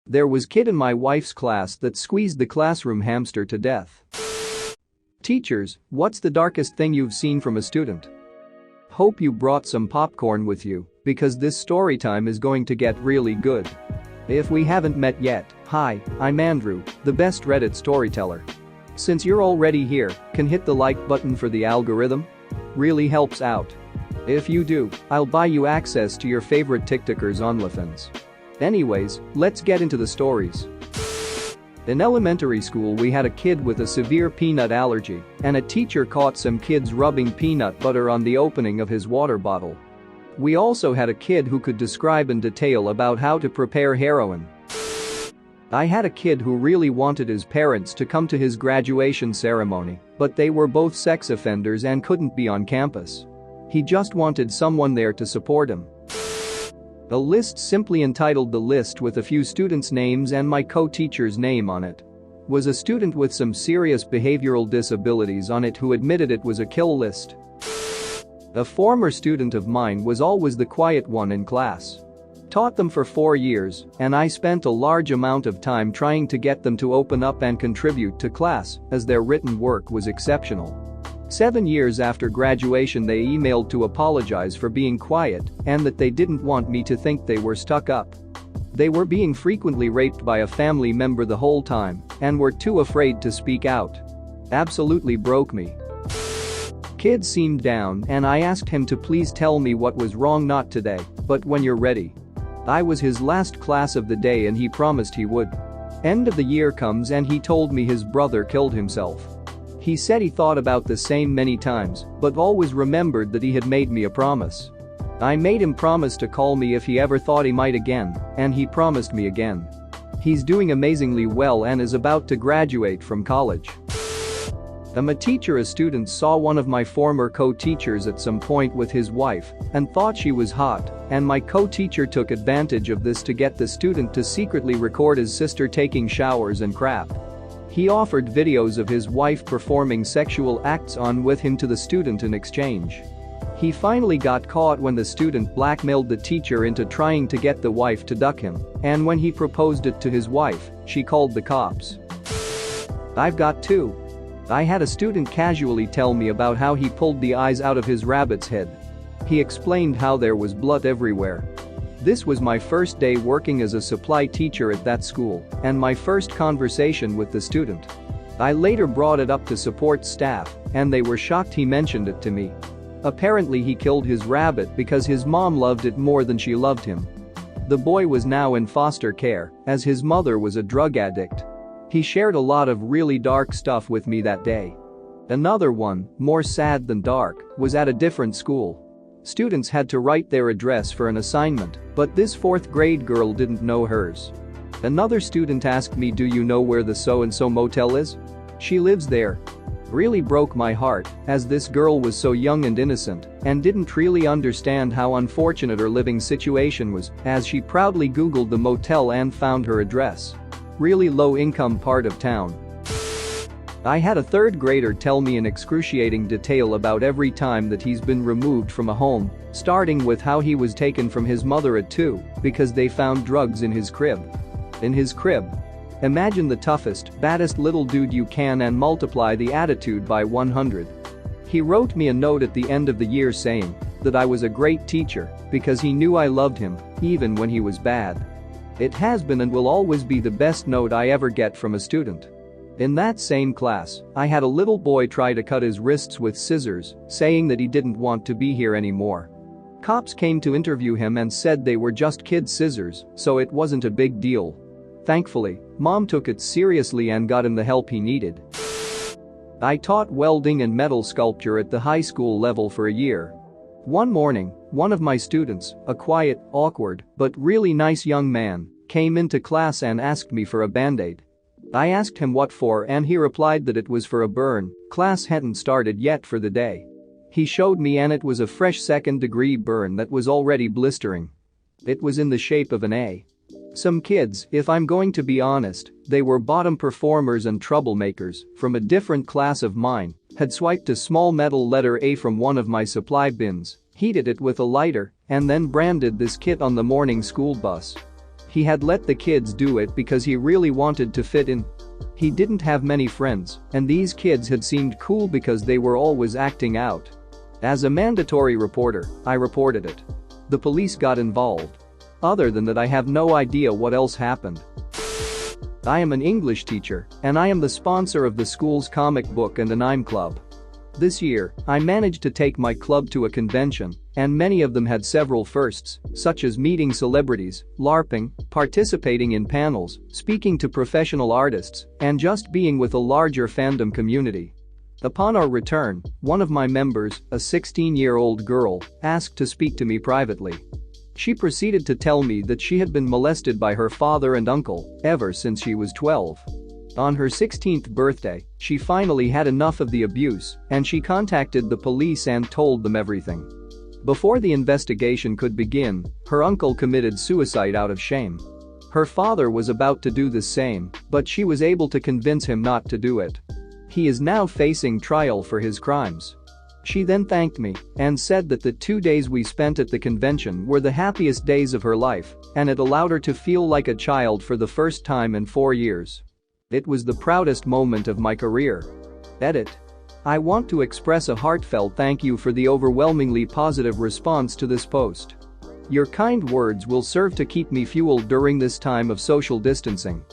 There was kid in my wife's class that squeezed the classroom hamster to death. Teachers, what's the darkest thing you've seen from a student? Hope you brought some popcorn with you, because this story time is going to get really good. If we haven't met yet, hi, I'm Andrew, the best Reddit storyteller. Since you're already here, can hit the like button for the algorithm? Really helps out. If you do, I'll buy you access to your favorite TikTokers OnlyFans. Anyways, let's get into the stories. In elementary school we had a kid with a severe peanut allergy, and a teacher caught some kids rubbing peanut butter on the opening of his water bottle. We also had a kid who could describe in detail about how to prepare heroin. I had a kid who really wanted his parents to come to his graduation ceremony, but they were both sex offenders and couldn't be on campus. He just wanted someone there to support him. A list simply entitled "The List" with a few students' names and my co-teacher's name on it. Was a student with some serious behavioral disabilities on it who admitted it was a kill list. A former student of mine was always the quiet one in class. Taught them for 4 years, and I spent a large amount of time trying to get them to open up and contribute to class, as their written work was exceptional. 7 years after graduation they emailed to apologize for being quiet and that they didn't want me to think they were stuck up. They were being frequently raped by a family member the whole time and were too afraid to speak out. Absolutely broke me. Kid seemed down and I asked him to please tell me what was wrong. Not today, but when you're ready. I was his last class of the day and he promised he would. End of the year comes and he told me his brother killed himself. He said he thought about the same many times, but always remembered that he had made me a promise. I made him promise to call me if he ever thought he might again, and he promised me again. He's doing amazingly well and is about to graduate from college. A teacher student saw one of my former co-teachers at some point with his wife and thought she was hot, and my co-teacher took advantage of this to get the student to secretly record his sister taking showers and crap. He offered videos of his wife performing sexual acts on with him to the student in exchange. He finally got caught when the student blackmailed the teacher into trying to get the wife to duck him, and when he proposed it to his wife, she called the cops. I've got two. I had a student casually tell me about how he pulled the eyes out of his rabbit's head. He explained how there was blood everywhere. This was my first day working as a supply teacher at that school and my first conversation with the student. I later brought it up to support staff and they were shocked he mentioned it to me. Apparently he killed his rabbit because his mom loved it more than she loved him. The boy was now in foster care as his mother was a drug addict. He shared a lot of really dark stuff with me that day. Another one, more sad than dark, was at a different school. Students had to write their address for an assignment, but this 4th grade girl didn't know hers. Another student asked me, "Do you know where the so-and-so motel is? She lives there." Really broke my heart, as this girl was so young and innocent and didn't really understand how unfortunate her living situation was, as she proudly googled the motel and found her address. Really low-income part of town. I had a 3rd grader tell me in excruciating detail about every time that he's been removed from a home, starting with how he was taken from his mother at 2 because they found drugs in his crib. In his crib. Imagine the toughest, baddest little dude you can and multiply the attitude by 100. He wrote me a note at the end of the year saying that I was a great teacher because he knew I loved him, even when he was bad. It has been and will always be the best note I ever get from a student. In that same class, I had a little boy try to cut his wrists with scissors, saying that he didn't want to be here anymore. Cops came to interview him and said they were just kid scissors, so it wasn't a big deal. Thankfully, Mom took it seriously and got him the help he needed. I taught welding and metal sculpture at the high school level for a year. One morning, one of my students, a quiet, awkward, but really nice young man, came into class and asked me for a band-aid. I asked him what for and he replied that it was for a burn. Class hadn't started yet for the day. He showed me and it was a fresh 2nd-degree burn that was already blistering. It was in the shape of an A. Some kids, if I'm going to be honest, they were bottom performers and troublemakers from a different class of mine, had swiped a small metal letter A from one of my supply bins, heated it with a lighter, and then branded this kit on the morning school bus. He had let the kids do it because he really wanted to fit in. He didn't have many friends, and these kids had seemed cool because they were always acting out. As a mandatory reporter, I reported it. The police got involved. Other than that, I have no idea what else happened. I am an English teacher, and I am the sponsor of the school's comic book and anime club. This year, I managed to take my club to a convention, and many of them had several firsts, such as meeting celebrities, LARPing, participating in panels, speaking to professional artists, and just being with a larger fandom community. Upon our return, one of my members, a 16-year-old girl, asked to speak to me privately. She proceeded to tell me that she had been molested by her father and uncle ever since she was 12. On her 16th birthday, she finally had enough of the abuse, and she contacted the police and told them everything. Before the investigation could begin, her uncle committed suicide out of shame. Her father was about to do the same, but she was able to convince him not to do it. He is now facing trial for his crimes. She then thanked me and said that the 2 days we spent at the convention were the happiest days of her life, and it allowed her to feel like a child for the first time in 4 years. It was the proudest moment of my career. Edit. I want to express a heartfelt thank you for the overwhelmingly positive response to this post. Your kind words will serve to keep me fueled during this time of social distancing.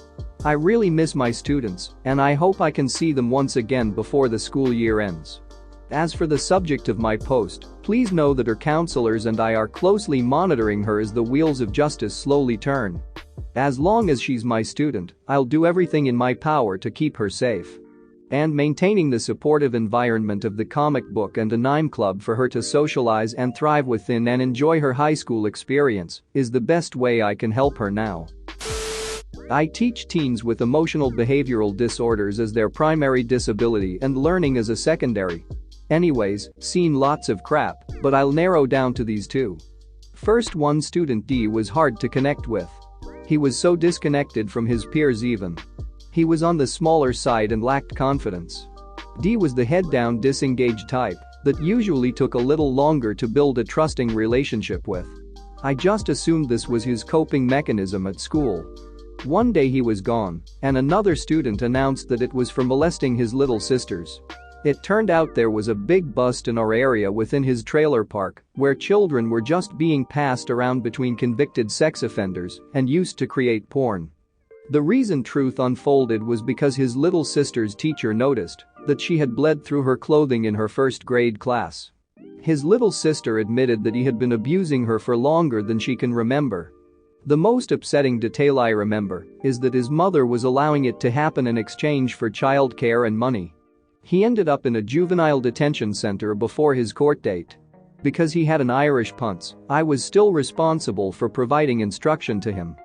I really miss my students, and I hope I can see them once again before the school year ends. As for the subject of my post, please know that her counselors and I are closely monitoring her as the wheels of justice slowly turn. As long as she's my student, I'll do everything in my power to keep her safe. And maintaining the supportive environment of the comic book and anime club for her to socialize and thrive within and enjoy her high school experience is the best way I can help her now. I teach teens with emotional behavioral disorders as their primary disability and learning as a secondary. Anyways, seen lots of crap, but I'll narrow down to these two. First, one student D was hard to connect with. He was so disconnected from his peers even. He was on the smaller side and lacked confidence. D was the head-down disengaged type that usually took a little longer to build a trusting relationship with. I just assumed this was his coping mechanism at school. One day he was gone, and another student announced that it was for molesting his little sisters. It turned out there was a big bust in our area within his trailer park where children were just being passed around between convicted sex offenders and used to create porn. The reason truth unfolded was because his little sister's teacher noticed that she had bled through her clothing in her first grade class. His little sister admitted that he had been abusing her for longer than she can remember. The most upsetting detail I remember is that his mother was allowing it to happen in exchange for childcare and money. He ended up in a juvenile detention center before his court date. Because he had an Irish punce, I was still responsible for providing instruction to him.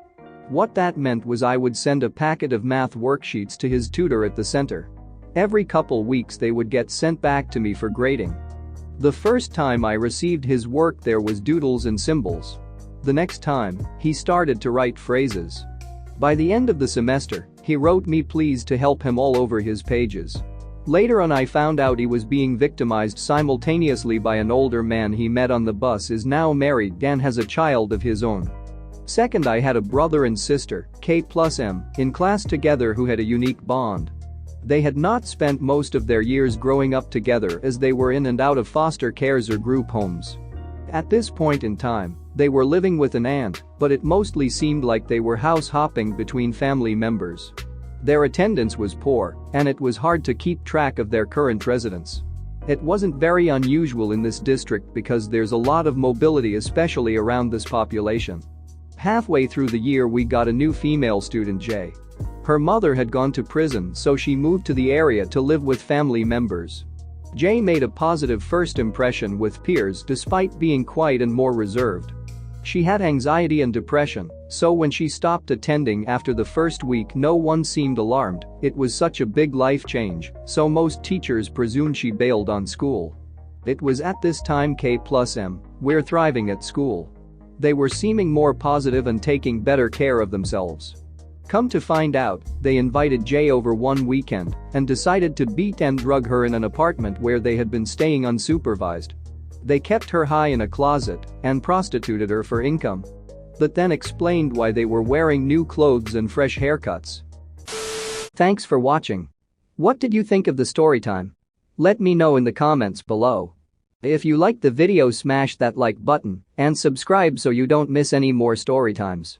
What that meant was I would send a packet of math worksheets to his tutor at the center. Every couple weeks they would get sent back to me for grading. The first time I received his work there was doodles and symbols. The next time, he started to write phrases. By the end of the semester, he wrote me pleas to help him all over his pages. Later on I found out he was being victimized simultaneously by an older man he met on the bus, is now married and has a child of his own. Second, I had a brother and sister, K+M, in class together who had a unique bond. They had not spent most of their years growing up together as they were in and out of foster cares or group homes. At this point in time, they were living with an aunt, but it mostly seemed like they were house hopping between family members. Their attendance was poor, and it was hard to keep track of their current residence. It wasn't very unusual in this district because there's a lot of mobility, especially around this population. Halfway through the year we got a new female student, J. Her mother had gone to prison, so she moved to the area to live with family members. J made a positive first impression with peers despite being quiet and more reserved. She had anxiety and depression, so when she stopped attending after the first week no one seemed alarmed. It was such a big life change, so most teachers presumed she bailed on school. It was at this time K+M were thriving at school. They were seeming more positive and taking better care of themselves. Come to find out, they invited J over one weekend and decided to beat and drug her in an apartment where they had been staying unsupervised. They kept her high in a closet and prostituted her for income. but then explained why they were wearing new clothes and fresh haircuts. Thanks for watching. What did you think of the story time? Let me know in the comments below. If you liked the video, smash that like button and subscribe so you don't miss any more story times.